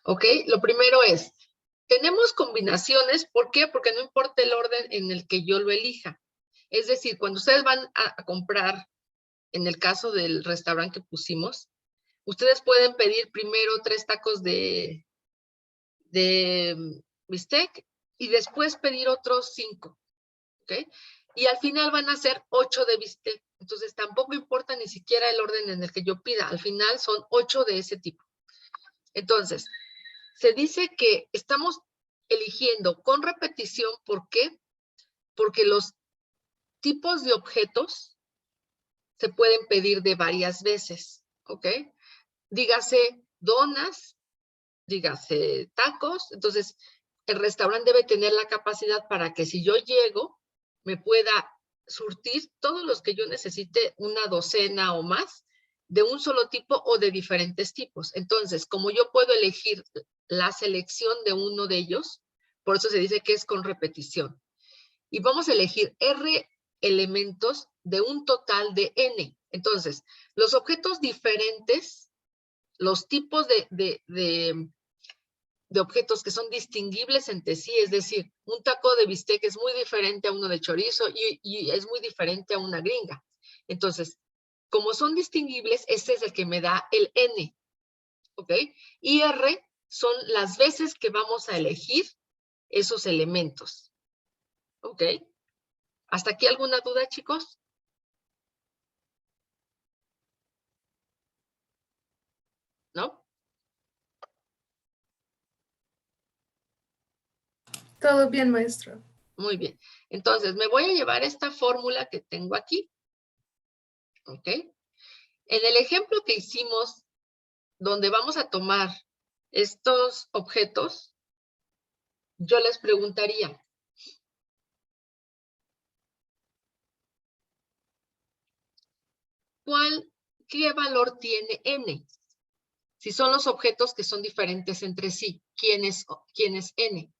¿Ok? Lo primero es, tenemos combinaciones, ¿por qué? Porque no importa el orden en el que yo lo elija. Es decir, cuando ustedes van a comprar, en el caso del restaurante que pusimos, ustedes pueden pedir primero 3 tacos de bistec y después pedir otros 5, ¿ok? Y al final van a ser 8 de bistec. Entonces tampoco importa ni siquiera el orden en el que yo pida. Al final son 8 de ese tipo. Entonces, se dice que estamos eligiendo con repetición. ¿Por qué? Porque los tipos de objetos se pueden pedir de varias veces, ¿ok? Dígase donas, dígase tacos. Entonces, el restaurante debe tener la capacidad para que si yo llego, me pueda surtir todos los que yo necesite, una docena o más, de un solo tipo o de diferentes tipos. Entonces, como yo puedo elegir la selección de uno de ellos, por eso se dice que es con repetición. Y vamos a elegir R elementos de un total de N. Entonces, los objetos diferentes, los tipos de objetos que son distinguibles entre sí, es decir, un taco de bistec es muy diferente a uno de chorizo y es muy diferente a una gringa. Entonces, como son distinguibles, este es el que me da el N, ¿ok? Y R son las veces que vamos a elegir esos elementos, ¿ok? ¿Hasta aquí alguna duda, chicos? ¿No? Todo bien, maestro. Muy bien. Entonces, me voy a llevar esta fórmula que tengo aquí, ¿ok? En el ejemplo que hicimos, donde vamos a tomar estos objetos, yo les preguntaría, ¿qué valor tiene N? Si son los objetos que son diferentes entre sí, ¿quién es N?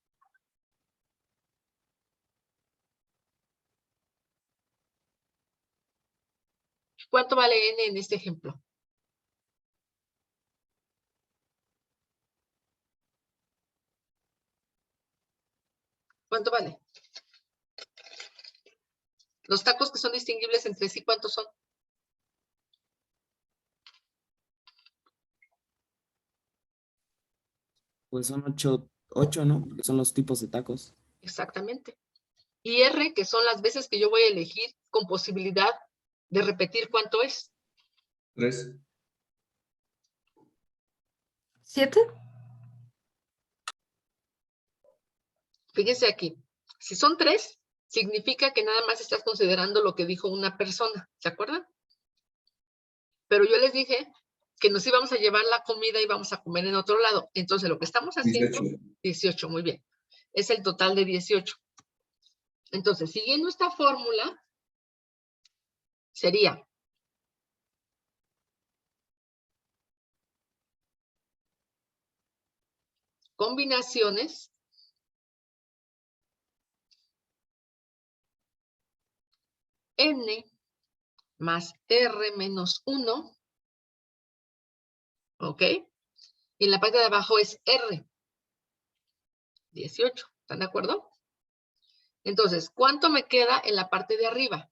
¿Cuánto vale N en este ejemplo? ¿Cuánto vale? Los tacos que son distinguibles entre sí, ¿cuántos son? Pues son 8, ¿no? Porque son los tipos de tacos. Exactamente. Y R, que son las veces que yo voy a elegir con posibilidad de repetir cuánto es. 3. 7. Fíjense aquí, si son 3, significa que nada más estás considerando lo que dijo una persona, ¿se acuerdan? Pero yo les dije que nos íbamos a llevar la comida y vamos a comer en otro lado. Entonces, lo que estamos haciendo, 18, muy bien. Es el total de 18. Entonces, siguiendo esta fórmula, sería combinaciones N más R menos 1, ¿ok? Y en la parte de abajo es R, 18, ¿están de acuerdo? Entonces, ¿cuánto me queda en la parte de arriba?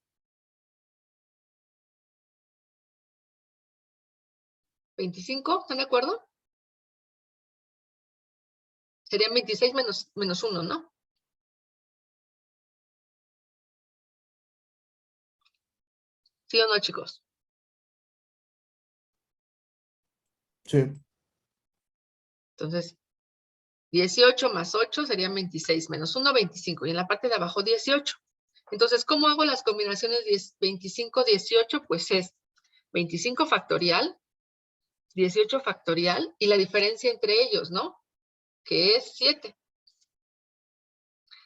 25, ¿están de acuerdo? Serían 26 menos 1, ¿no? ¿Sí o no, chicos? Sí. Entonces, 18 más 8 serían 26, menos 1, 25. Y en la parte de abajo, 18. Entonces, ¿cómo hago las combinaciones 25, 18? Pues es 25 factorial, 18 factorial, y la diferencia entre ellos, ¿no? Que es 7.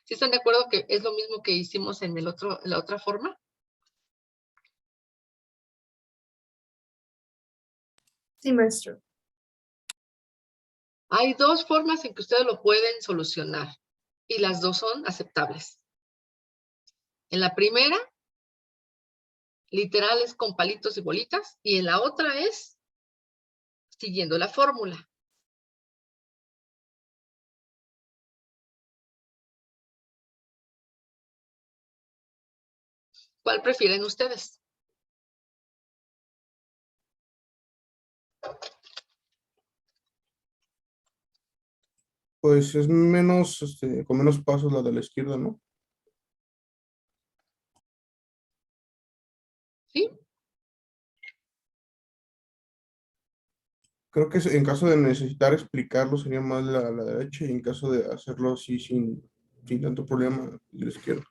¿Sí están de acuerdo que es lo mismo que hicimos en la otra forma? Sí, maestro. Hay 2 formas en que ustedes lo pueden solucionar, y las 2 son aceptables. En la primera, literal es con palitos y bolitas, y en la otra es siguiendo la fórmula. ¿Cuál prefieren ustedes? Pues es menos, con menos pasos la de la izquierda, ¿no? ¿Sí? Creo que en caso de necesitar explicarlo sería más la derecha y en caso de hacerlo así sin tanto problema, de la izquierda.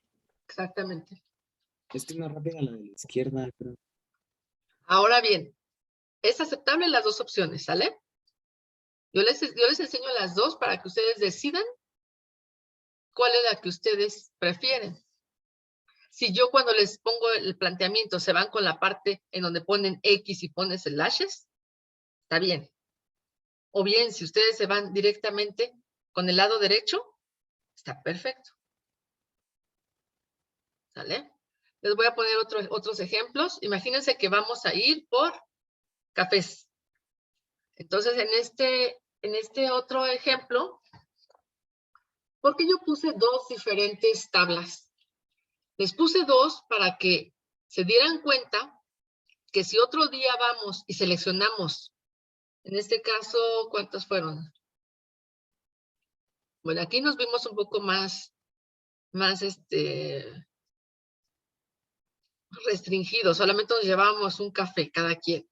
Exactamente. Es que es más rápida la de la izquierda, creo. Ahora bien, es aceptable las dos opciones, ¿sale? Yo les enseño las dos para que ustedes decidan cuál es la que ustedes prefieren. Si yo cuando les pongo el planteamiento se van con la parte en donde ponen X y ponen slashes, está bien. O bien, si ustedes se van directamente con el lado derecho, está perfecto. ¿Sale? Les voy a poner otros ejemplos. Imagínense que vamos a ir por cafés. Entonces, en este otro ejemplo, ¿por qué yo puse dos diferentes tablas? Les puse dos para que se dieran cuenta que si otro día vamos y seleccionamos, en este caso, ¿cuántos fueron? Bueno, aquí nos vimos un poco más restringidos, solamente nos llevábamos un café cada quien,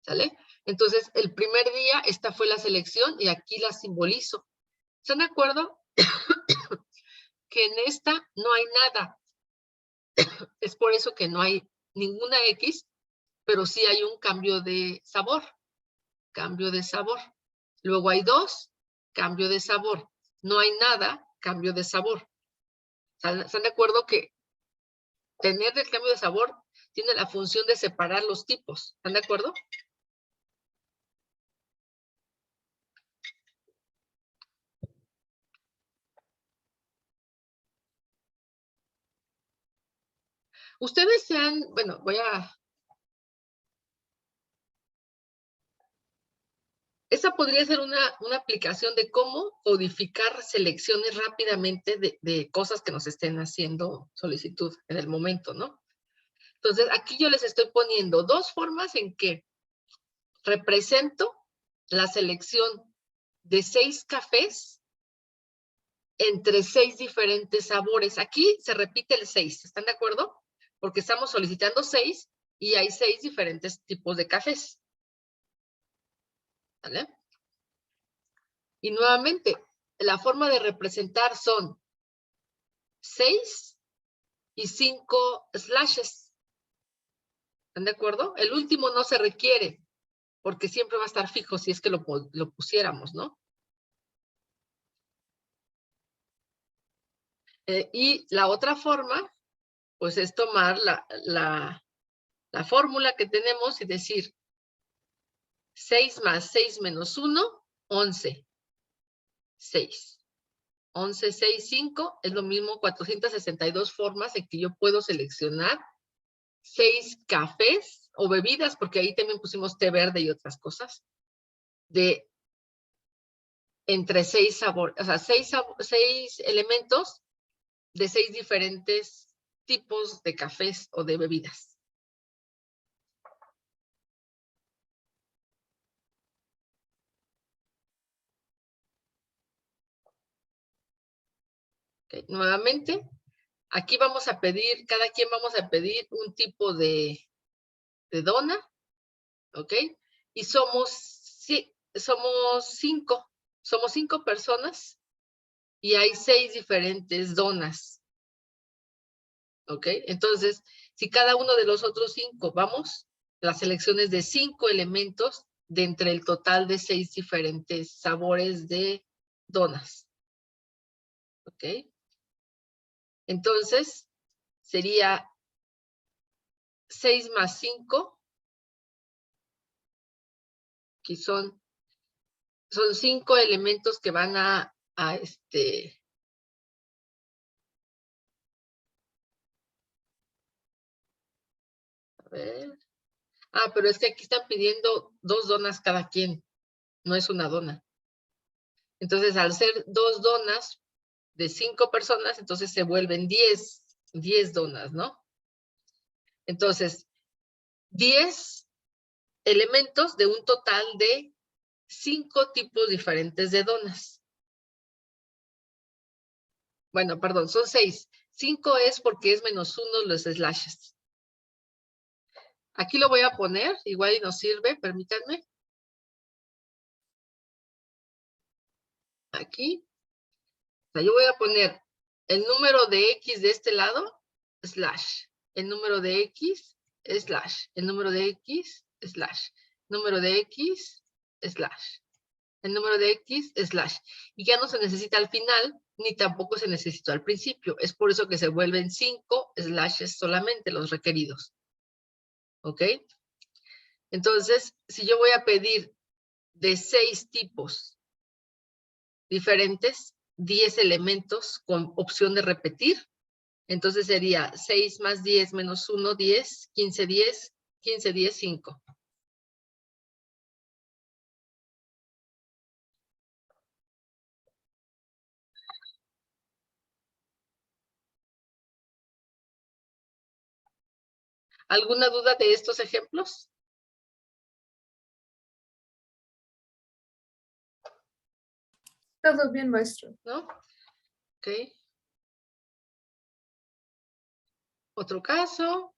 ¿sale? Entonces, el primer día, esta fue la selección y aquí la simbolizo. ¿Están de acuerdo? Que en esta no hay nada. Es por eso que no hay ninguna X, pero sí hay un cambio de sabor. Cambio de sabor. Luego hay dos, cambio de sabor. No hay nada, cambio de sabor. ¿Están de acuerdo que tener el cambio de sabor tiene la función de separar los tipos? ¿Están de acuerdo? Ustedes bueno, esa podría ser una aplicación de cómo codificar selecciones rápidamente de cosas que nos estén haciendo solicitud en el momento, ¿no? Entonces, aquí yo les estoy poniendo dos formas en que represento la selección de 6 cafés entre 6 diferentes sabores. Aquí se repite el 6, ¿están de acuerdo? Porque estamos solicitando 6 y hay 6 diferentes tipos de cafés. ¿Vale? Y nuevamente, la forma de representar son 6 y 5 slashes. ¿Están de acuerdo? El último no se requiere, porque siempre va a estar fijo si es que lo pusiéramos, ¿no? Y la otra forma, pues es tomar la fórmula que tenemos y decir 6 más 6 menos 1, 11. 6. 11, 6, 5 es lo mismo 462 formas en que yo puedo seleccionar 6 cafés o bebidas, porque ahí también pusimos té verde y otras cosas, de entre 6 sabores, o sea, 6 elementos de 6 diferentes tipos de cafés o de bebidas. Okay. Nuevamente, aquí vamos a pedir, cada quien vamos a pedir un tipo de dona, ¿ok? Y somos 5 personas y hay 6 diferentes donas, ¿ok? Entonces, si cada uno de los otros 5 vamos, la selección es de 5 elementos de entre el total de 6 diferentes sabores de donas, ¿ok? Entonces, sería 6 más 5, que son 5 elementos que van a ver. Ah, pero es que aquí están pidiendo 2 donas cada quien, no es una dona. Entonces, al ser 2 donas de 5 personas, entonces se vuelven 10 donas, ¿no? Entonces, 10 elementos de un total de 5 tipos diferentes de donas. Bueno, perdón, son 6. 5 es porque es -1 los slashes. Aquí lo voy a poner, igual y nos sirve, permítanme. Aquí. O sea, yo voy a poner el número de X de este lado, slash. El número de X, slash. El número de X, slash. Número de X, slash. El número de X, slash. Y ya no se necesita al final, ni tampoco se necesitó al principio. Es por eso que se vuelven 5 slashes solamente los requeridos. ¿Ok? Entonces, si yo voy a pedir de 6 tipos diferentes, 10 elementos con opción de repetir, entonces sería 6 más 10 menos 1, 10, 15, 10, 15, 10, 5. ¿Alguna duda de estos ejemplos? Todo bien, maestro. ¿No? Ok. Otro caso.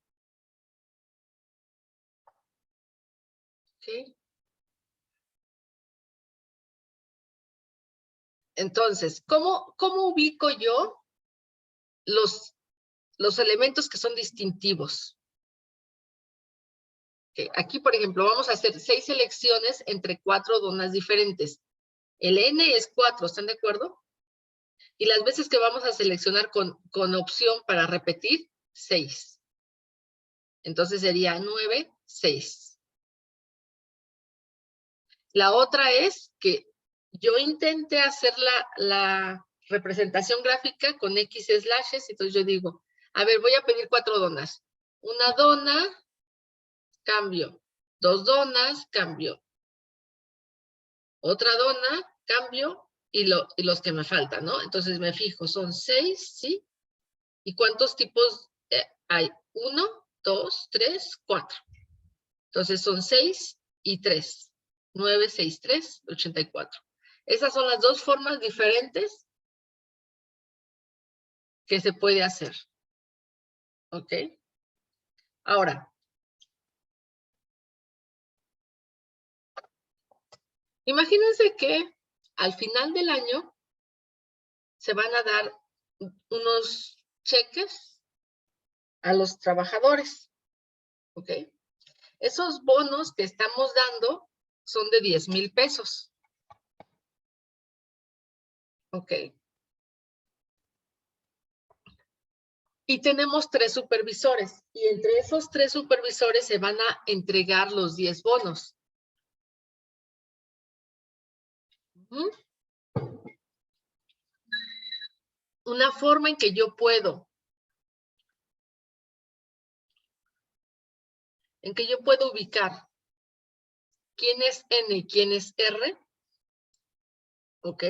Ok. Entonces, ¿cómo ubico yo los elementos que son distintivos? Okay. Aquí, por ejemplo, vamos a hacer 6 selecciones entre 4 donas diferentes. El N es 4, ¿están de acuerdo? Y las veces que vamos a seleccionar con opción para repetir, 6. Entonces sería 9, 6. La otra es que yo intenté hacer la representación gráfica con X slashes, entonces yo digo, a ver, voy a pedir 4 donas. Una dona, cambio. 2 donas, cambio. Otra dona, cambio. Y los que me faltan, ¿no? Entonces me fijo, son 6, ¿sí? ¿Y cuántos tipos hay? 1, 2, 3, 4. Entonces son 6 y 3. 9, 6, 3, 84. Esas son las dos formas diferentes que se puede hacer. ¿Ok? Ahora, imagínense que al final del año se van a dar unos cheques a los trabajadores. ¿Ok? Esos bonos que estamos dando son de 10,000 pesos. ¿Ok? Y tenemos 3 supervisores. Y entre esos 3 supervisores se van a entregar los 10 bonos. Una forma en que yo puedo ubicar quién es N y quién es R, ¿ok?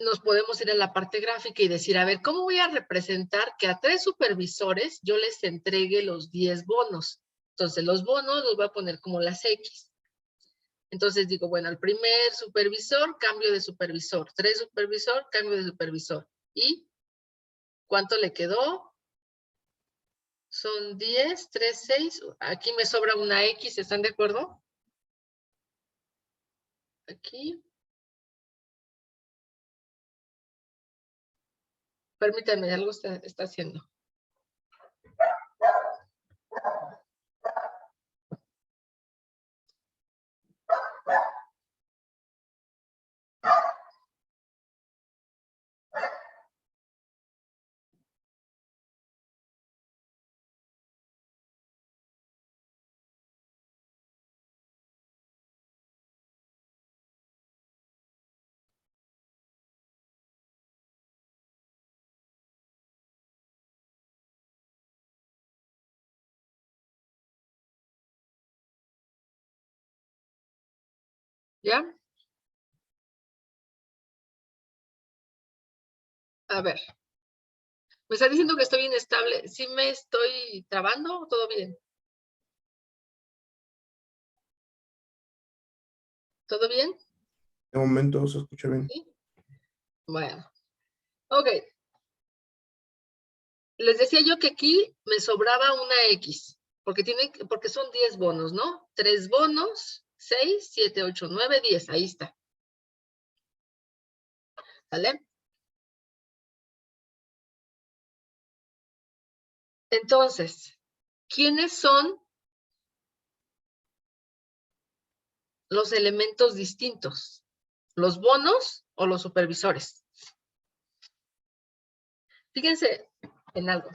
Nos podemos ir a la parte gráfica y decir, a ver, ¿cómo voy a representar que a 3 supervisores yo les entregue los 10 bonos? Entonces, los bonos los voy a poner como las X. Entonces digo, bueno, al primer supervisor, cambio de supervisor. 3 supervisor, cambio de supervisor. ¿Y cuánto le quedó? Son 10, 3, 6. Aquí me sobra una X, ¿están de acuerdo? Aquí. Permítanme, algo está haciendo. ¿Ya? A ver. Me está diciendo que estoy inestable. ¿Sí me estoy trabando o todo bien? ¿Todo bien? De momento se escucha bien. ¿Sí? Bueno. Ok. Les decía yo que aquí me sobraba una X, porque son 10 bonos, ¿no? 3 bonos, 6, 7, 8, 9, 10. Ahí está. ¿Vale? Entonces, ¿quiénes son los elementos distintos? ¿Los bonos o los supervisores? Fíjense en algo.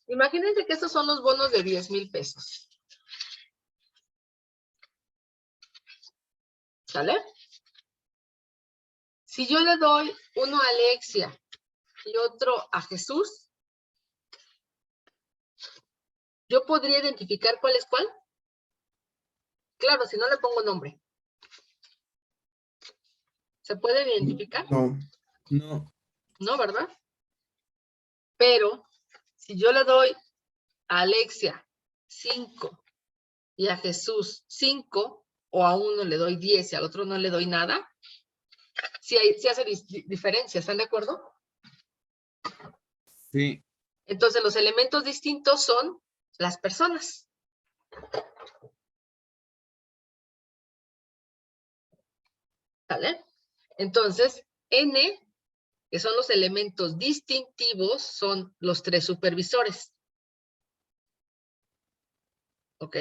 Imagínense que estos son los bonos de 10,000 pesos. ¿Sale? Si yo le doy uno a Alexia y otro a Jesús, ¿yo podría identificar cuál es cuál? Claro, si no le pongo nombre. ¿Se puede identificar? No, No, No, ¿verdad? Pero si yo le doy a Alexia 5 y a Jesús 5, o a uno le doy 10 y al otro no le doy nada, sí hace diferencia, ¿están de acuerdo? sí, Entonces los elementos distintos son las personas. ¿Vale? Entonces, N, que son los elementos distintivos, son los 3 supervisores. ¿Ok?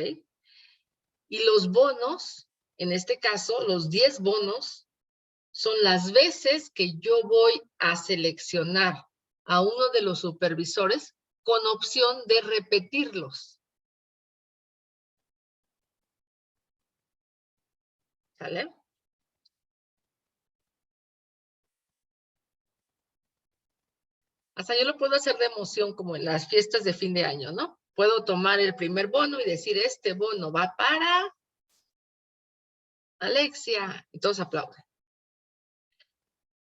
Y los bonos, en este caso, los 10 bonos, son las veces que yo voy a seleccionar a uno de los supervisores con opción de repetirlos. ¿Sale? Hasta yo lo puedo hacer de emoción como en las fiestas de fin de año, ¿no? Puedo tomar el primer bono y decir, este bono va para Alexia. Y todos aplauden.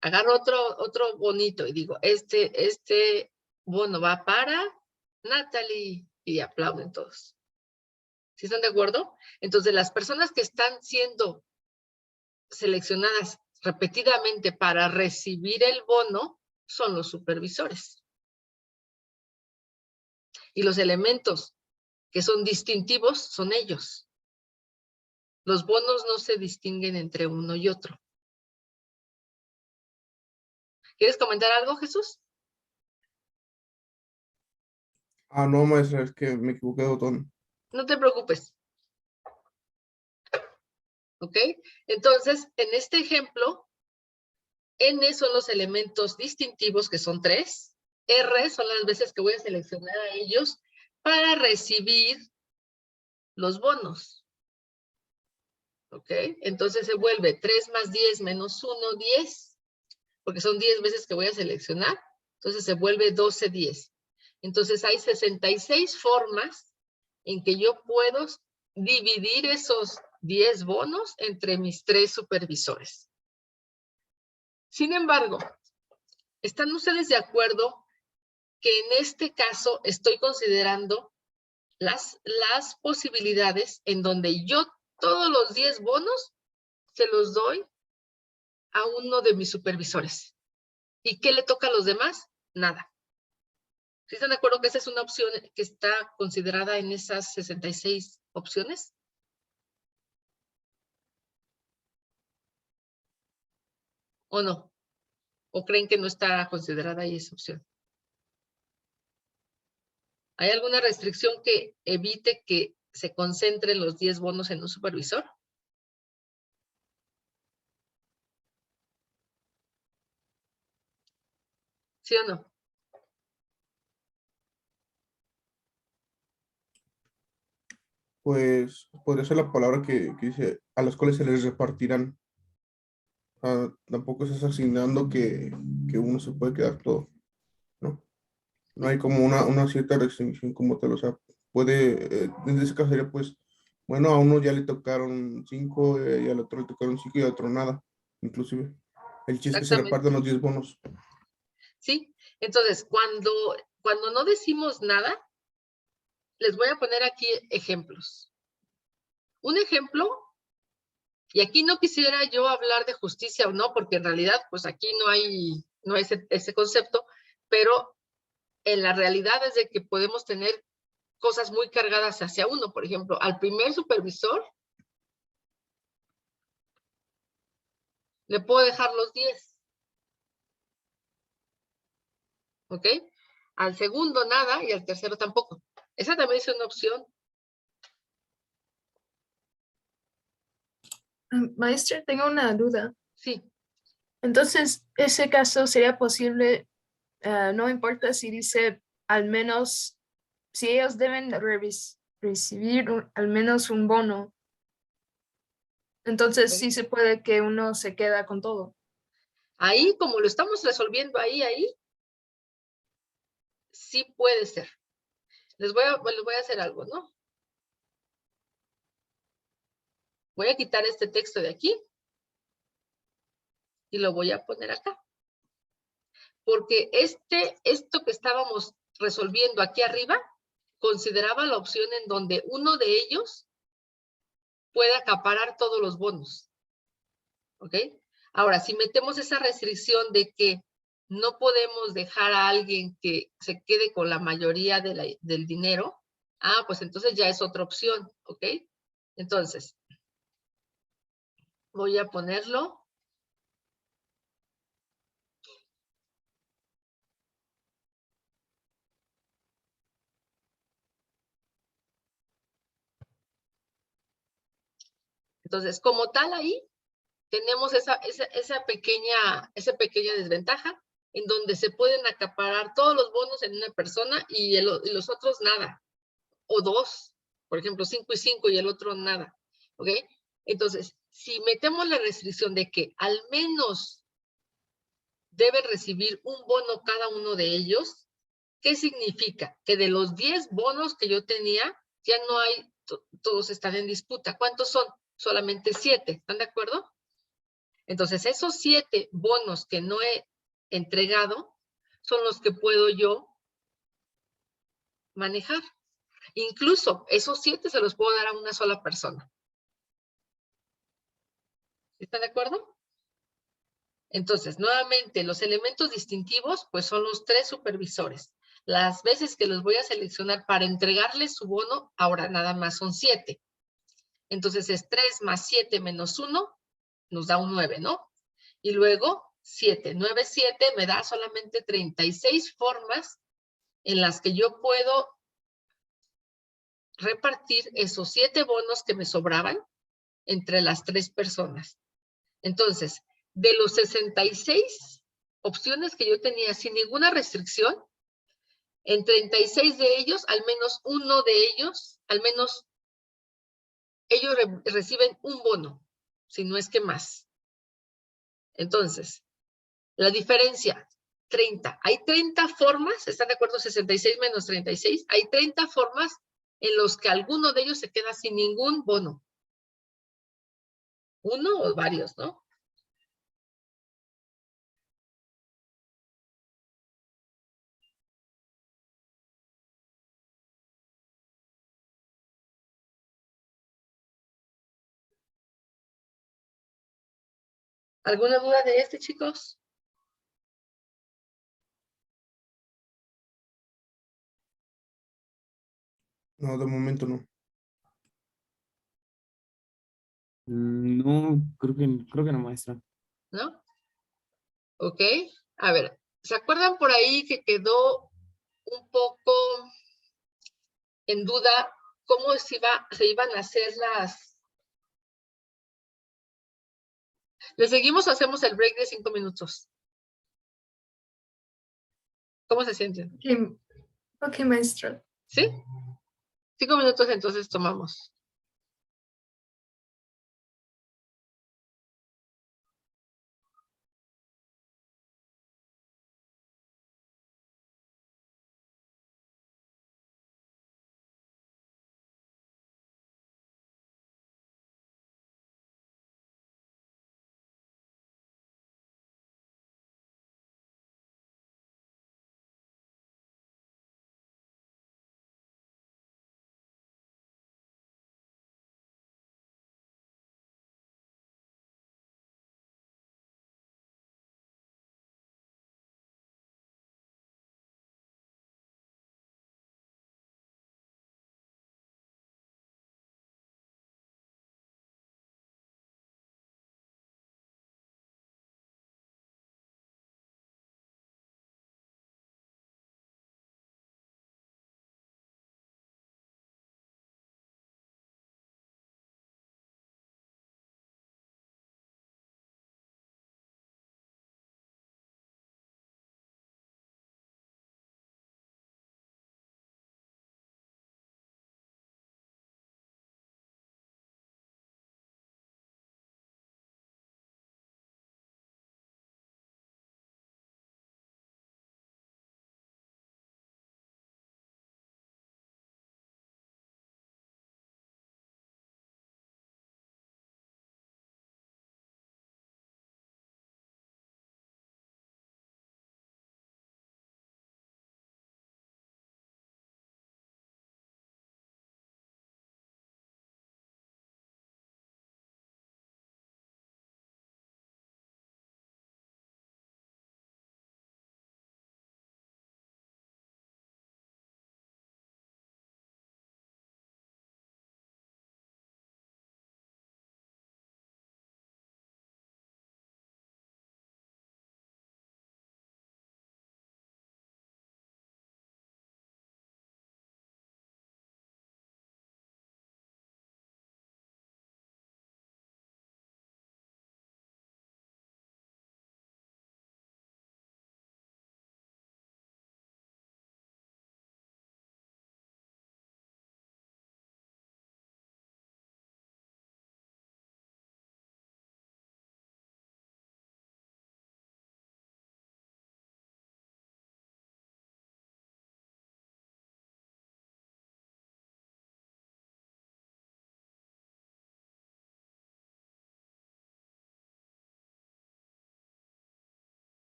Agarro otro bonito y digo, este bono va para Natalie. Y aplauden todos. ¿Sí están de acuerdo? Entonces, las personas que están siendo seleccionadas repetidamente para recibir el bono son los supervisores. Y los elementos que son distintivos son ellos. Los bonos no se distinguen entre uno y otro. ¿Quieres comentar algo, Jesús? no, maestra, es que me equivoqué de botón. No te preocupes. ¿Ok? Entonces, en este ejemplo, N son los elementos distintivos, que son 3. R son las veces que voy a seleccionar a ellos para recibir los bonos. ¿Ok? Entonces se vuelve 3 más 10 menos 1, 10. Porque son 10 veces que voy a seleccionar. Entonces se vuelve 12, 10. Entonces hay 66 formas en que yo puedo dividir esos 10 bonos entre mis 3 supervisores. Sin embargo, ¿están ustedes de acuerdo que en este caso estoy considerando las posibilidades en donde yo todos los 10 bonos se los doy a uno de mis supervisores? ¿Y qué le toca a los demás? Nada. ¿Sí están de acuerdo que esa es una opción que está considerada en esas 66 opciones? ¿O no? ¿O creen que no está considerada ahí esa opción? ¿Hay alguna restricción que evite que se concentren los 10 bonos en un supervisor? ¿Sí o no? Pues podría ser la palabra que dice a las cuales se les repartirán. Tampoco estás asignando que uno se puede quedar todo, ¿no? No hay como una cierta restricción como tal, o sea, puede, en ese caso sería pues Bueno, a uno ya le tocaron 5, y al otro le tocaron 5 y al otro nada, inclusive. El chiste es que se Exactamente. repartan los 10 bonos. ¿Sí? Entonces, cuando no decimos nada, les voy a poner aquí ejemplos. Un ejemplo, y aquí no quisiera yo hablar de justicia o no, porque en realidad, pues aquí no hay ese concepto, pero en la realidad es de que podemos tener cosas muy cargadas hacia uno. Por ejemplo, al primer supervisor le puedo dejar los 10, ¿ok? Al segundo nada y al tercero tampoco. Esa también es una opción. Maestra, tengo una duda. Sí, Entonces, ese caso sería posible, no importa si dice al menos, si ellos deben recibir al menos un bono, entonces ok. sí se puede que uno se queda con todo. Ahí, como lo estamos resolviendo ahí, sí puede ser. Les voy a hacer algo, ¿no? Voy a quitar este texto de aquí y lo voy a poner acá. Porque esto que estábamos resolviendo aquí arriba, consideraba la opción en donde uno de ellos puede acaparar todos los bonos. ¿Ok? Ahora, si metemos esa restricción de que no podemos dejar a alguien que se quede con la mayoría del dinero, pues entonces ya es otra opción, ¿ok? Entonces, voy a ponerlo. Entonces, como tal ahí, tenemos esa pequeña desventaja en donde se pueden acaparar todos los bonos en una persona y los otros nada, o dos, por ejemplo, 5 y 5 y el otro nada, ¿ok? Entonces, si metemos la restricción de que al menos deben recibir un bono cada uno de ellos, ¿qué significa? Que de los 10 bonos que yo tenía, ya no hay, todos están en disputa. ¿Cuántos son? Solamente 7, ¿están de acuerdo? Entonces, esos 7 bonos que no he entregado son los que puedo yo manejar. Incluso esos 7 se los puedo dar a una sola persona. ¿Están de acuerdo? Entonces, nuevamente, los elementos distintivos, pues son los 3 supervisores. Las veces que los voy a seleccionar para entregarles su bono, ahora nada más son 7. Entonces, es 3 más 7 menos 1, nos da un 9, ¿no? Y luego, 7, 9, 7, me da solamente 36 formas en las que yo puedo repartir esos 7 bonos que me sobraban entre las 3 personas. Entonces, de los 66 opciones que yo tenía sin ninguna restricción, en 36 de ellos, al menos uno de ellos, al menos ellos reciben un bono, si no es que más. Entonces, la diferencia, 30. Hay 30 formas, ¿están de acuerdo? 66 menos 36. Hay 30 formas en los que alguno de ellos se queda sin ningún bono. Uno o varios, ¿no? ¿Alguna duda de este, chicos? No, de momento no. No, creo que no, maestra. ¿No? ¿Ok? A ver, ¿se acuerdan por ahí que quedó un poco en duda cómo se iban a hacer las... ¿Le seguimos o hacemos el break de 5 minutos? ¿Cómo se sienten? Ok, ok, maestra. ¿Sí? 5 minutos entonces tomamos.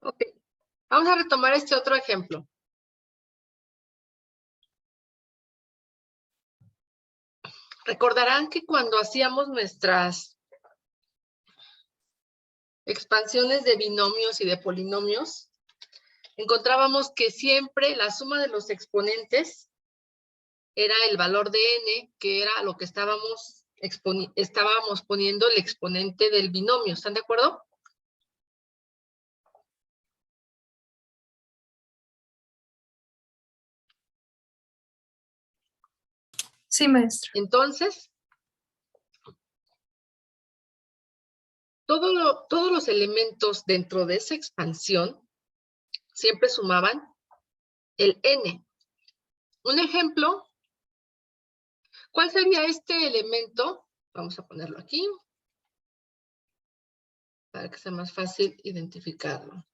Ok, vamos a retomar este otro ejemplo. Recordarán que cuando hacíamos nuestras expansiones de binomios y de polinomios, encontrábamos que siempre la suma de los exponentes era el valor de n, que era lo que estábamos poniendo el exponente del binomio. ¿Están de acuerdo? Sí, maestra. Entonces, todos los elementos dentro de esa expansión siempre sumaban el n. Un ejemplo, ¿cuál sería este elemento? Vamos a ponerlo aquí para que sea más fácil identificarlo.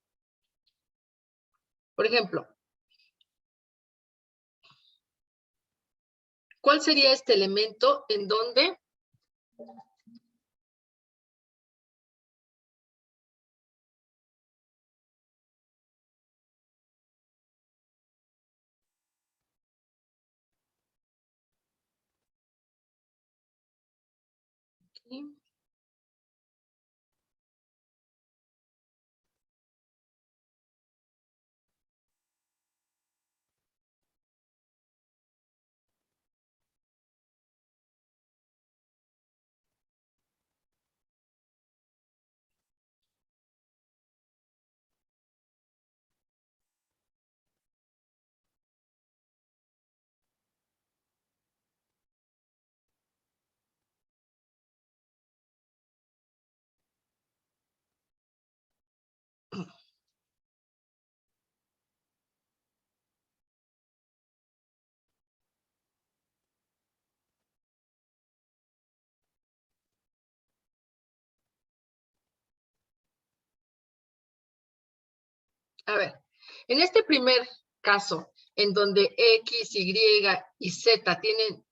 Por ejemplo, ¿cuál sería este elemento en donde aquí, a ver, en este primer caso, en donde X, Y y Z tienen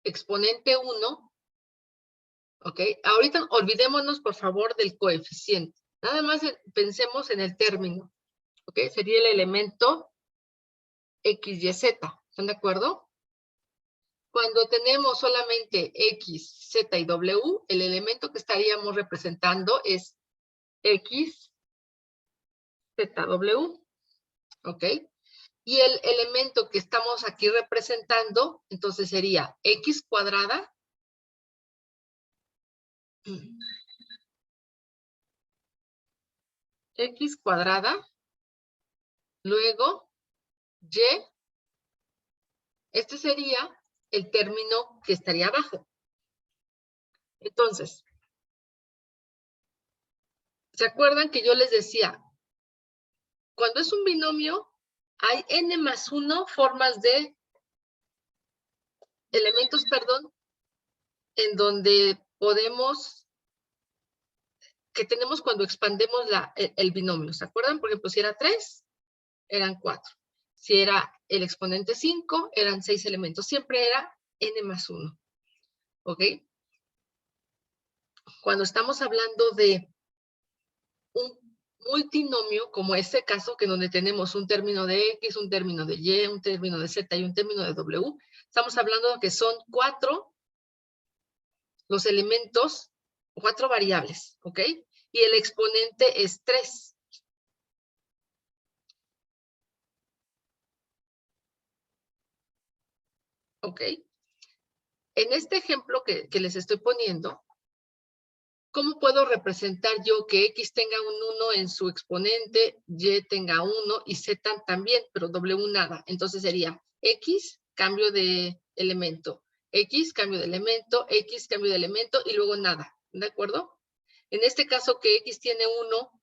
exponente 1, ¿ok? Ahorita olvidémonos, por favor, del coeficiente. Nada más pensemos en el término, ¿ok? Sería el elemento X, Y, Z. ¿Están de acuerdo? Cuando tenemos solamente X, Z y W, el elemento que estaríamos representando es X, Z, W, ¿ok? Y el elemento que estamos aquí representando, entonces sería X cuadrada X cuadrada, luego Y, este sería el término que estaría abajo. Entonces, ¿se acuerdan que yo les decía? Cuando es un binomio, hay n más 1 formas de elementos, perdón, en donde podemos, que tenemos cuando expandemos el binomio. ¿Se acuerdan? Por ejemplo, si era 3, eran 4. Si era el exponente 5, eran 6 elementos. Siempre era n más 1. ¿Ok? Cuando estamos hablando de un multinomio, como este caso, que donde tenemos un término de X, un término de Y, un término de Z y un término de W, estamos hablando de que son 4 los elementos, 4 variables, ¿ok? Y el exponente es 3. ¿Ok? En este ejemplo que les estoy poniendo, ¿cómo puedo representar yo que X tenga un 1 en su exponente, Y tenga 1 y Z también, pero W nada? Entonces sería X, cambio de elemento, X, cambio de elemento, X, cambio de elemento y luego nada, ¿de acuerdo? En este caso que X tiene 1,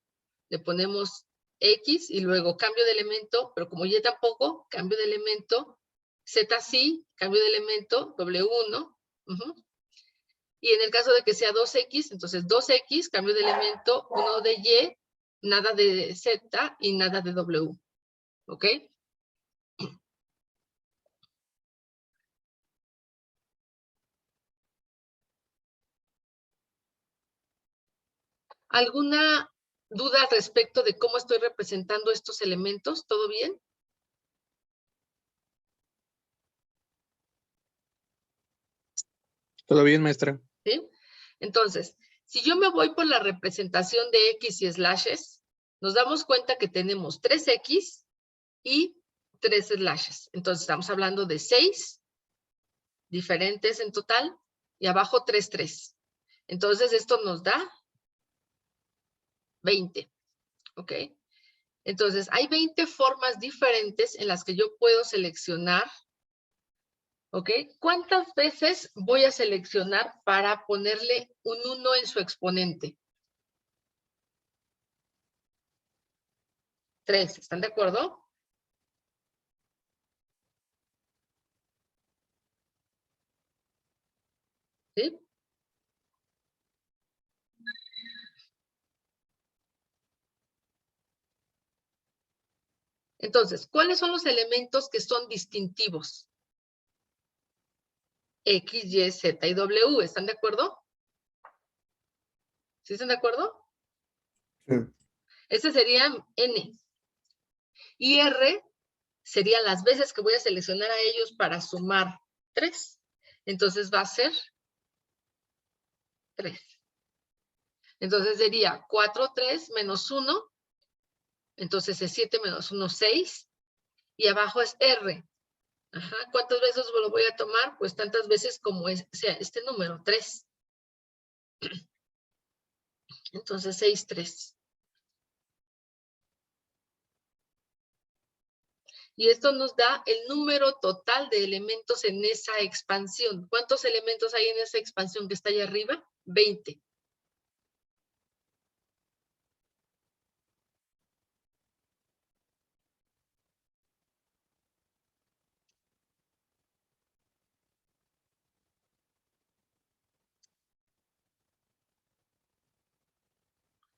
le ponemos X y luego cambio de elemento, pero como Y tampoco, cambio de elemento, Z sí, cambio de elemento, W1. Y en el caso de que sea 2X, entonces 2X, cambio de elemento, 1 de Y, nada de Z y nada de W. ¿Ok? ¿Alguna duda respecto de cómo estoy representando estos elementos? ¿Todo bien? Todo bien, maestra. ¿Sí? Entonces, si yo me voy por la representación de X y slashes, nos damos cuenta que tenemos 3X y 3 slashes. Entonces, estamos hablando de 6 diferentes en total y abajo 3, 3. Entonces, esto nos da 20. ¿Ok? Entonces, hay 20 formas diferentes en las que yo puedo seleccionar. ¿Ok? ¿Cuántas veces voy a seleccionar para ponerle un 1 en su exponente? 3, ¿están de acuerdo? ¿Sí? Entonces, ¿cuáles son los elementos que son distintivos? X, Y, Z y W, ¿están de acuerdo? ¿Sí están de acuerdo? Sí. Ese sería N. Y R serían las veces que voy a seleccionar a ellos para sumar 3. Entonces va a ser 3. Entonces sería 4, 3 menos 1. Entonces es 7 menos 1, 6. Y abajo es R. Ajá. ¿Cuántas veces lo voy a tomar? Pues tantas veces como sea este número, 3. Entonces 6, 3. Y esto nos da el número total de elementos en esa expansión. ¿Cuántos elementos hay en esa expansión que está allá arriba? 20.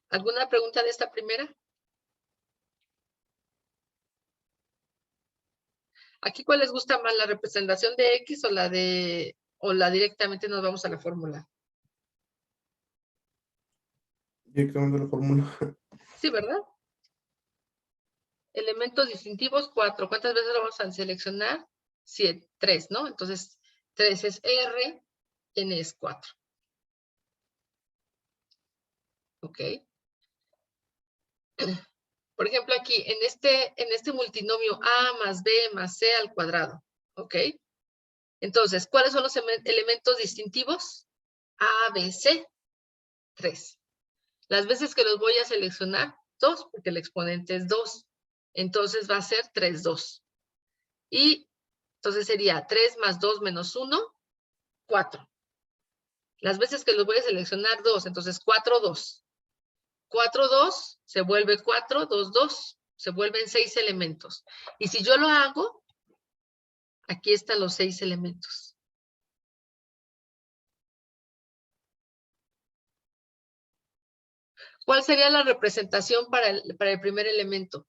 ¿Alguna pregunta de esta primera? ¿Aquí cuál les gusta más, la representación de X o la directamente nos vamos a la fórmula? Directamente la fórmula. Sí, ¿verdad? Elementos distintivos, 4. ¿Cuántas veces lo vamos a seleccionar? 7, 3, ¿no? Entonces, 3 es R, N es 4. ¿Ok? Por ejemplo, aquí, en este multinomio A más B más C al cuadrado. ¿Ok? Entonces, ¿cuáles son los elementos distintivos? A, B, C. 3. Las veces que los voy a seleccionar, 2, porque el exponente es 2. Entonces va a ser 3, 2. Y entonces sería 3 más 2 menos 1, 4. Las veces que los voy a seleccionar, 2. Entonces 4, 2. 4, 2 se vuelve 4, 2, 2. Se vuelven 6 elementos. Y si yo lo hago, aquí están los 6 elementos. ¿Cuál sería la representación para el primer elemento?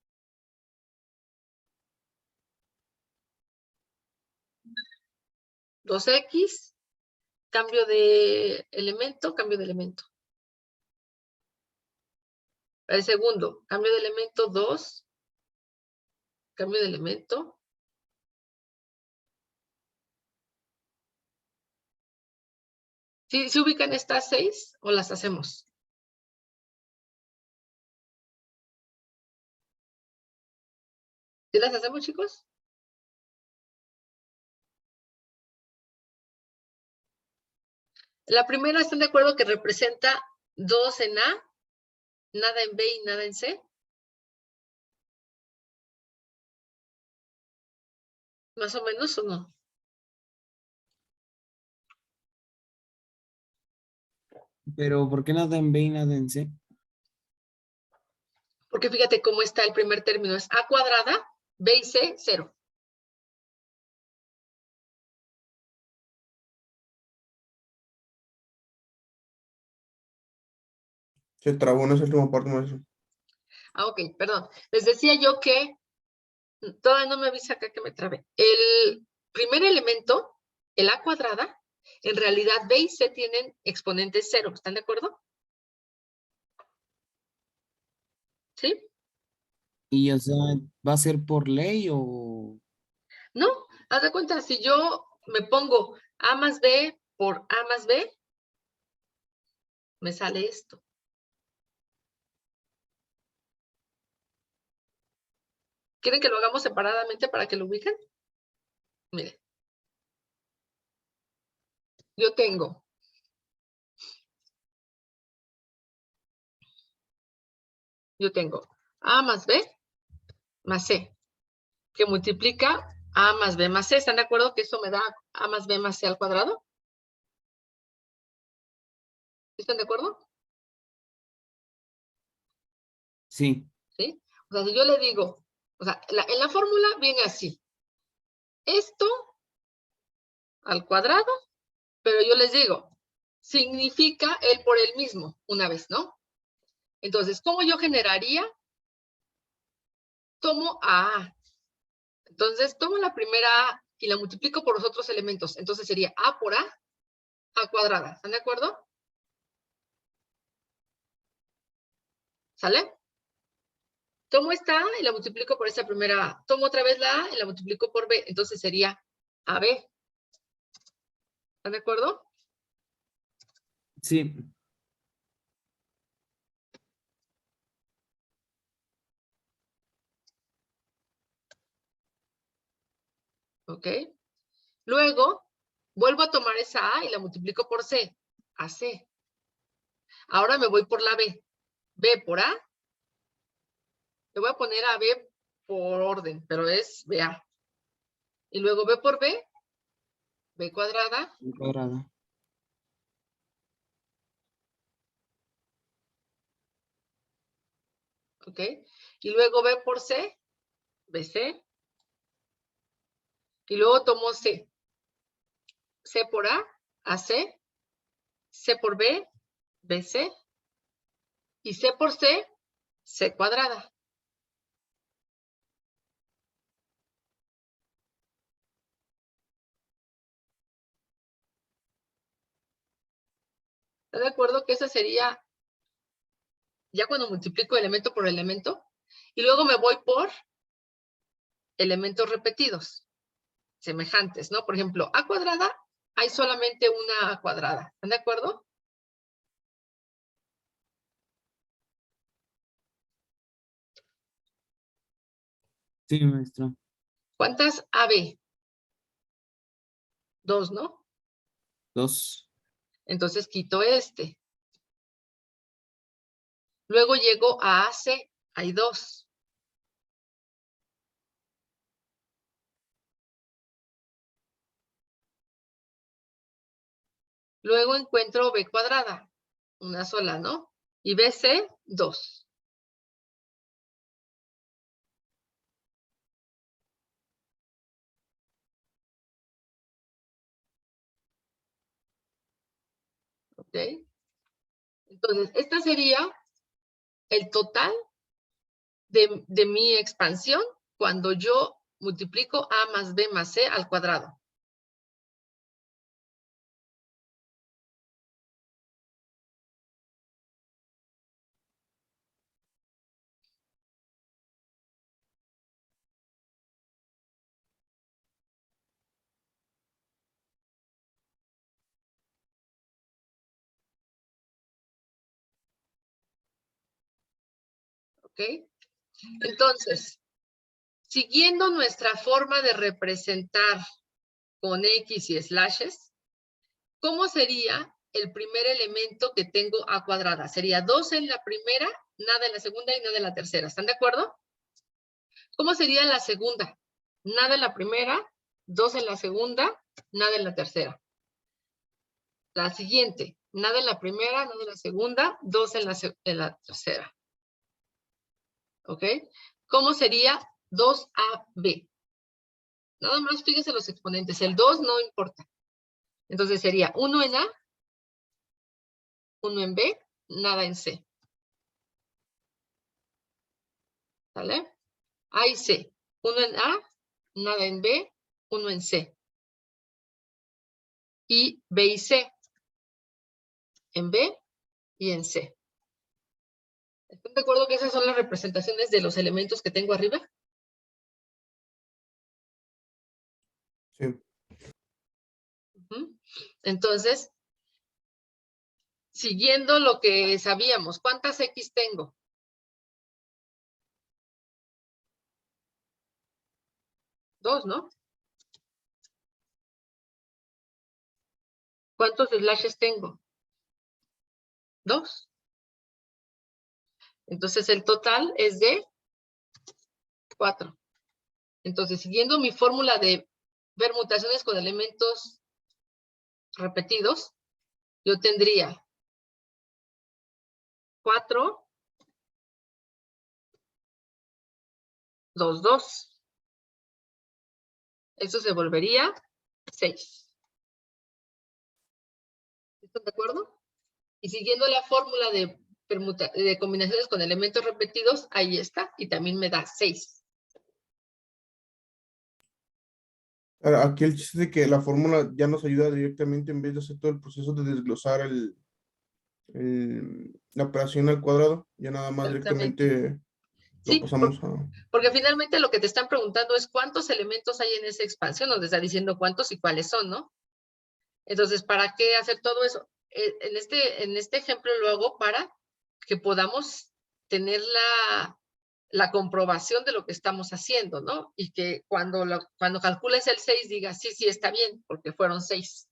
Dos X, cambio de elemento, cambio de elemento. Para el segundo, cambio de elemento 2, cambio de elemento. ¿Sí, se ubican estas 6 o las hacemos? ¿Sí las hacemos, chicos? La primera, ¿están de acuerdo que representa 2 en A, nada en B y nada en C? ¿Más o menos o no? Pero ¿por qué nada en B y nada en C? Porque fíjate cómo está el primer término. Es A cuadrada, B y C, 0. Se trabó en esa última parte, maestro. Ah, ok, perdón. Les decía yo que todavía no me avisa acá que me trabe. El primer elemento, el A cuadrada, en realidad B y C tienen exponentes 0. ¿Están de acuerdo? ¿Sí? Y o sea, ¿va a ser por ley o...? No, haz de cuenta, si yo me pongo A más B por A más B, me sale esto. ¿Quieren que lo hagamos separadamente para que lo ubiquen? Miren. Yo tengo A más B más C, que multiplica A más B más C. ¿Están de acuerdo que eso me da A más B más C al cuadrado? ¿Están de acuerdo? Sí, ¿Sí? O sea, si yo le digo, o sea, en la fórmula viene así. Esto al cuadrado, pero yo les digo, significa el por el mismo, una vez, ¿no? Entonces, ¿cómo yo generaría? Tomo A. Entonces, tomo la primera A y la multiplico por los otros elementos. Entonces sería A por A cuadrada. ¿Están de acuerdo? ¿Sale? Tomo esta A y la multiplico por esa primera A. Tomo otra vez la A y la multiplico por B. Entonces sería AB. ¿Están de acuerdo? sí, ¿Ok? Luego, vuelvo a tomar esa A y la multiplico por C. AC. Ahora me voy por la B. B por A. Le voy a poner a B por orden, pero es BA. Y luego B por B. B cuadrada. cuadrada. ¿Ok? Y luego B por C. BC. Y luego tomo C. C por A. AC. C por B. BC. Y C por C. C cuadrada. ¿Está de acuerdo que esa sería ya cuando multiplico elemento por elemento? Y luego me voy por elementos repetidos, semejantes, ¿no? Por ejemplo, A cuadrada, hay solamente una A cuadrada. ¿Están de acuerdo? Sí, maestro. ¿Cuántas AB? 2, ¿no? 2. Entonces quito este. Luego llego a AC, hay 2. Luego encuentro B cuadrada, una sola, ¿no? Y BC, 2. ¿Ok? Entonces, esta sería el total de mi expansión cuando yo multiplico A más B más C al cuadrado. ¿Ok? Entonces, siguiendo nuestra forma de representar con X y slashes, ¿cómo sería el primer elemento que tengo A cuadrada? Sería 2 en la primera, nada en la segunda y nada en la tercera. ¿Están de acuerdo? ¿Cómo sería la segunda? Nada en la primera, 2 en la segunda, nada en la tercera. La siguiente, nada en la primera, nada en la segunda, 2 en la tercera. ¿Ok? ¿Cómo sería 2AB? Nada más fíjese los exponentes. El 2 no importa. Entonces sería 1 en A, 1 en B, nada en C. ¿Sale? A y C. 1 en A, nada en B, 1 en C. Y B y C. En B y en C. ¿Están de acuerdo que esas son las representaciones de los elementos que tengo arriba? Sí. Ujú. Entonces, siguiendo lo que sabíamos, ¿cuántas X tengo? Dos, ¿no? ¿Cuántos slashes tengo? Dos. Entonces, el total es de 4. Entonces, siguiendo mi fórmula de permutaciones con elementos repetidos, yo tendría 4, 2, 2. Eso se volvería 6. ¿Están de acuerdo? Y siguiendo la fórmula de combinaciones con elementos repetidos, ahí está, y también me da 6. Ahora, aquí el chiste es de que la fórmula ya nos ayuda directamente en vez de hacer todo el proceso de desglosar la operación al cuadrado, ya nada más Exactamente. directamente lo Sí, pasamos a... porque finalmente lo que te están preguntando es cuántos elementos hay en esa expansión, nos está diciendo cuántos y cuáles son, ¿no? Entonces, ¿para qué hacer todo eso? En este ejemplo lo hago para que podamos tener la comprobación de lo que estamos haciendo, ¿no? Y que cuando calcules el 6 digas, sí, sí, está bien, porque fueron 6.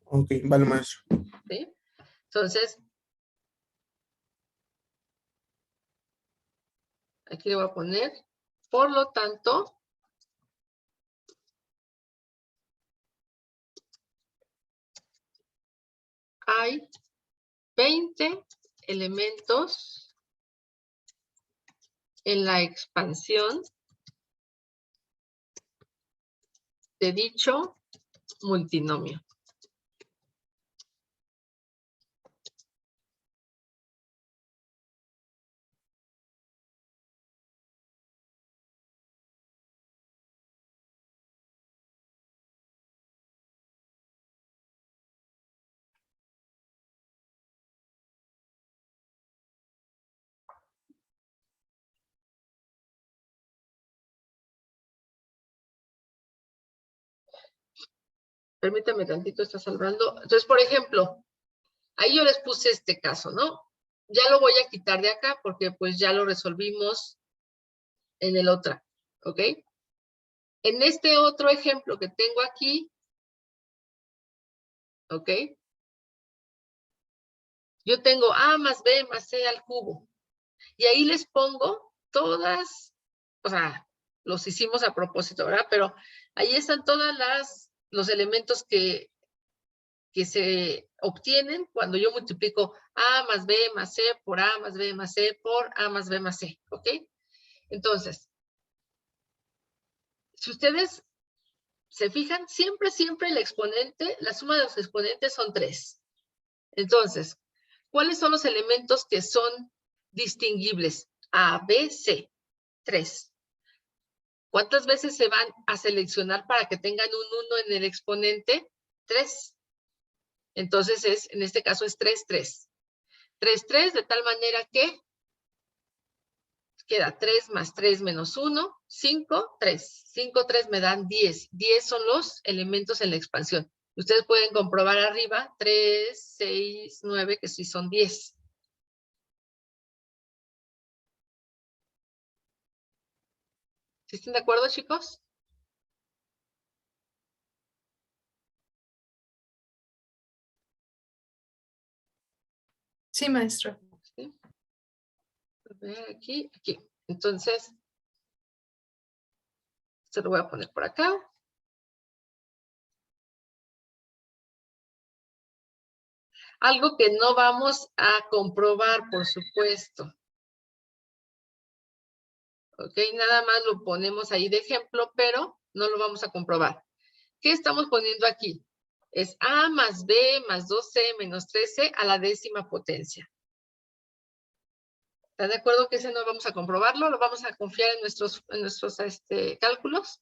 Ok, vale, maestro. ¿Sí? Entonces, aquí le voy a poner, por lo tanto, hay 20 elementos en la expansión de dicho multinomio. Permítame tantito, está salvando. Entonces, por ejemplo, ahí yo les puse este caso, ¿no? Ya lo voy a quitar de acá porque pues ya lo resolvimos en el otro, ¿ok? En este otro ejemplo que tengo aquí, ¿ok? Yo tengo A más B más C al cubo. Y ahí les pongo todas, o sea, los hicimos a propósito, ¿verdad? Pero ahí están los elementos que se obtienen cuando yo multiplico A más B más C por A más B más C por A más B más C, ¿ok? Entonces, si ustedes se fijan, siempre el exponente, la suma de los exponentes son 3. Entonces, ¿cuáles son los elementos que son distinguibles? A, B, C, 3. ¿Cuántas veces se van a seleccionar para que tengan un 1 en el exponente? 3. Entonces, en este caso es 3, 3. 3, 3, de tal manera que queda 3 más 3 menos 1, 5, 3. 5, 3 me dan 10. 10 son los elementos en la expansión. Ustedes pueden comprobar arriba 3, 6, 9, que sí son 10. ¿Sí están de acuerdo, chicos? Sí, maestra. ¿Sí? A ver, aquí. Entonces, se lo voy a poner por acá. Algo que no vamos a comprobar, por supuesto. Ok, nada más lo ponemos ahí de ejemplo, pero no lo vamos a comprobar. ¿Qué estamos poniendo aquí? Es A más B más 2C menos 3C a la 10ª potencia. ¿Están de acuerdo que ese no vamos a comprobarlo? ¿Lo vamos a confiar en nuestros cálculos?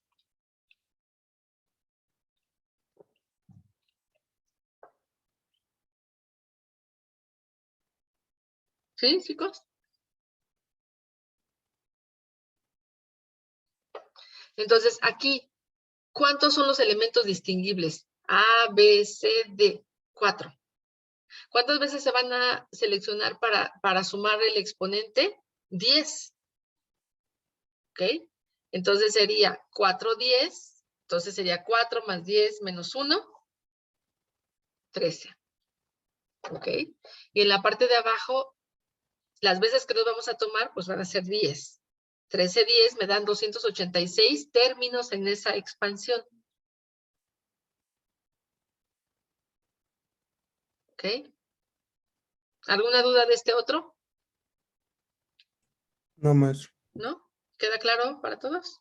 ¿Sí, chicos? Entonces, aquí, ¿cuántos son los elementos distinguibles? A, B, C, D. 4. ¿Cuántas veces se van a seleccionar para sumar el exponente? 10. ¿Ok? Entonces sería 4, 10. Entonces sería 4 más 10 menos 1, 13. ¿Ok? Y en la parte de abajo, las veces que nos vamos a tomar, pues van a ser 10. 13, 10 me dan 286 términos en esa expansión. ¿Ok? ¿Alguna duda de este otro? No, maestro. ¿No? ¿Queda claro para todos?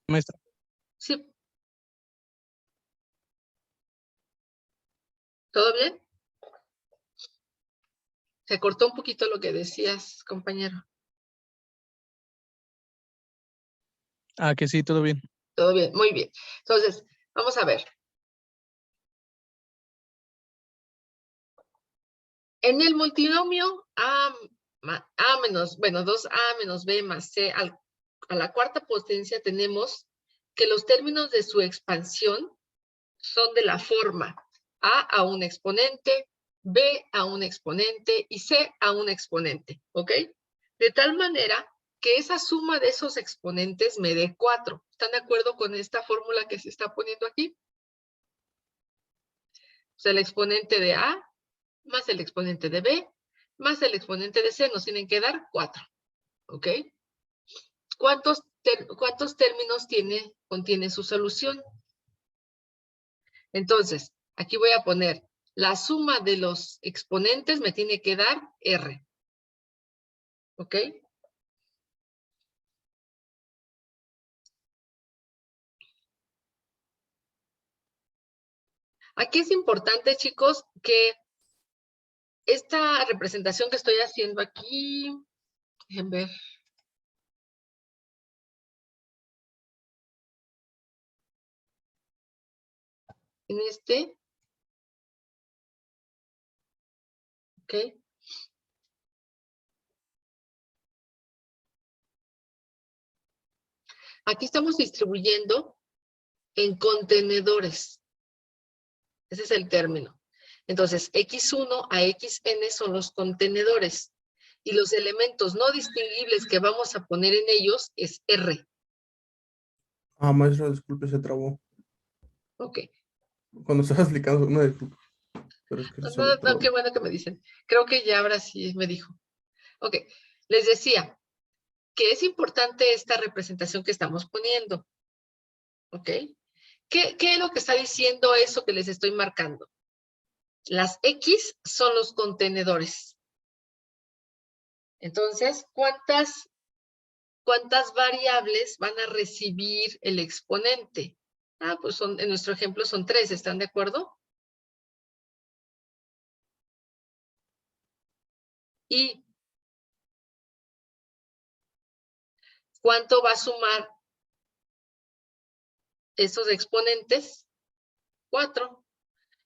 Maestra. Sí. ¿Todo bien? Se cortó un poquito lo que decías, compañero. Ah, que sí, todo bien. Todo bien, muy bien. Entonces, vamos a ver. En el multinomio A menos, bueno, 2A menos B más C a la cuarta potencia tenemos que los términos de su expansión son de la forma a un exponente, B a un exponente y C a un exponente, ¿ok? De tal manera que esa suma de esos exponentes me dé 4. ¿Están de acuerdo con esta fórmula que se está poniendo aquí? O sea, el exponente de A más el exponente de B más el exponente de C nos tienen que dar 4, ¿ok? ¿Cuántos términos contiene su solución? Entonces, aquí voy a poner la suma de los exponentes me tiene que dar R. ¿Ok? Aquí es importante, chicos, que esta representación que estoy haciendo aquí, déjenme ver. En este. ¿Ok? Aquí estamos distribuyendo en contenedores. Ese es el término. Entonces, X1 a Xn son los contenedores. Y los elementos no distinguibles que vamos a poner en ellos es R. Ah, maestro, disculpe, se trabó. Ok. Cuando estaba explicando, una disculpa. Pero es que se me No, trabó. qué bueno que me dicen. Creo que ya ahora sí me dijo. Ok. Les decía que es importante esta representación que estamos poniendo. ¿Ok? ¿Qué es lo que está diciendo eso que les estoy marcando? Las X son los contenedores. Entonces, ¿cuántas variables van a recibir el exponente? Ah, pues en nuestro ejemplo son 3, ¿están de acuerdo? ¿Y cuánto va a sumar esos exponentes? 4.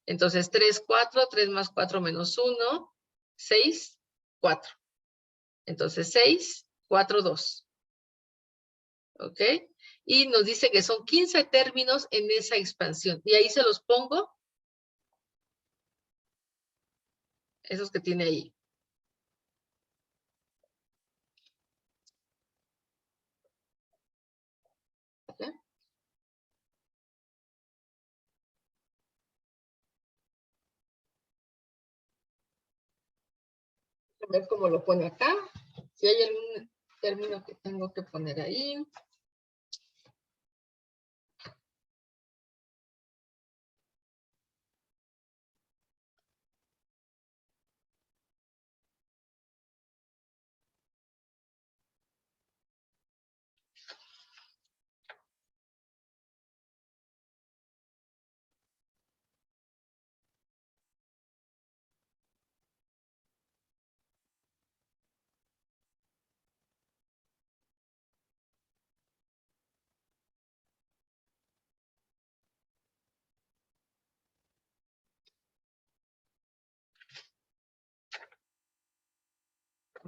Entonces, 3, 4, 3 más 4 menos 1, 6, 4. Entonces, 6, 4, 2. ¿Ok? Y nos dice que son 15 términos en esa expansión. Y ahí se los pongo, esos que tiene ahí. ¿Ok? A ver cómo lo pone acá. Si hay algún término que tengo que poner ahí.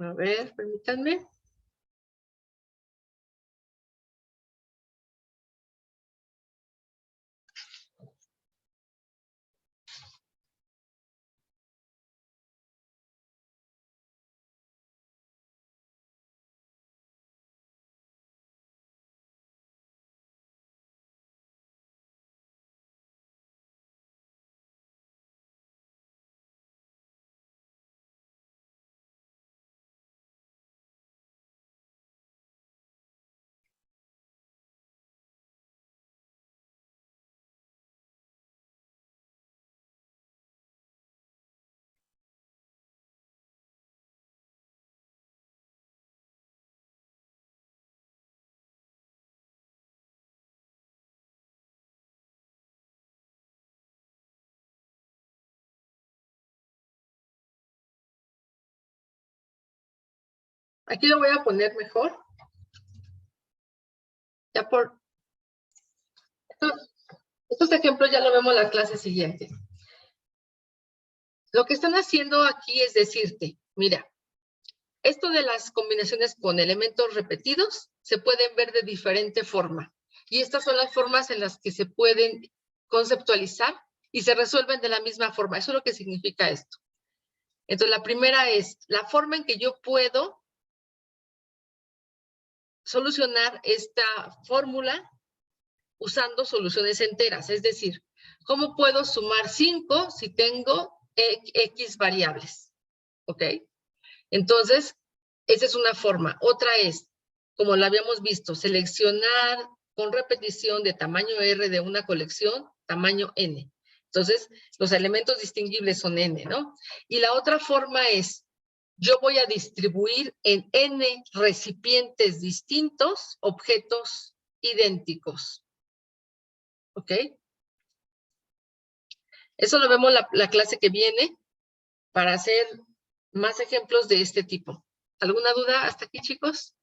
A ver, permítanme. Aquí lo voy a poner mejor. Ya por... Estos ejemplos ya lo vemos en la clase siguiente. Lo que están haciendo aquí es decirte, mira, esto de las combinaciones con elementos repetidos se pueden ver de diferente forma. Y estas son las formas en las que se pueden conceptualizar y se resuelven de la misma forma. Eso es lo que significa esto. Entonces, la primera es la forma en que yo puedo solucionar esta fórmula usando soluciones enteras. Es decir, ¿cómo puedo sumar 5 si tengo X variables? ¿Ok? Entonces, esa es una forma. Otra es, como lo habíamos visto, seleccionar con repetición de tamaño R de una colección, tamaño N. Entonces, los elementos distinguibles son N, ¿no? Y la otra forma es, yo voy a distribuir en N recipientes distintos objetos idénticos. ¿Ok? Eso lo vemos la clase que viene para hacer más ejemplos de este tipo. ¿Alguna duda hasta aquí, chicos?